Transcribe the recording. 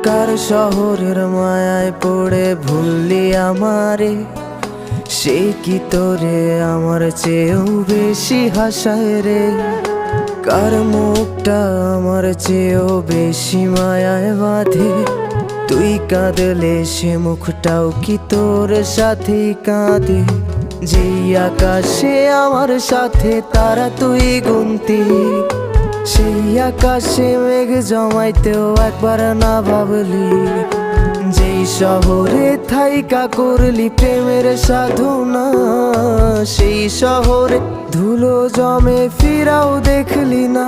কার শহরের মায়ায় পড়ে ভুললি আমারে? সে কি তোরে আমার চেয়েও বেশি হাসায় রে? কার মুখটা আমার চেয়েও বেশি মায়ায় বাঁধে? তুই কাঁদলে সে মুখটাও কি তোর সাথেই কাঁদে? যেই আকাশে আমার সাথে তারা তুই গুনতি, সেই আকাশে মেঘ জমাইতেও একবার না ভাবলি। যেই শহরে থাইকা করলি প্রেমের সাধনা, সেই শহরে ধুলো জমে ফিরাও দেখলি না।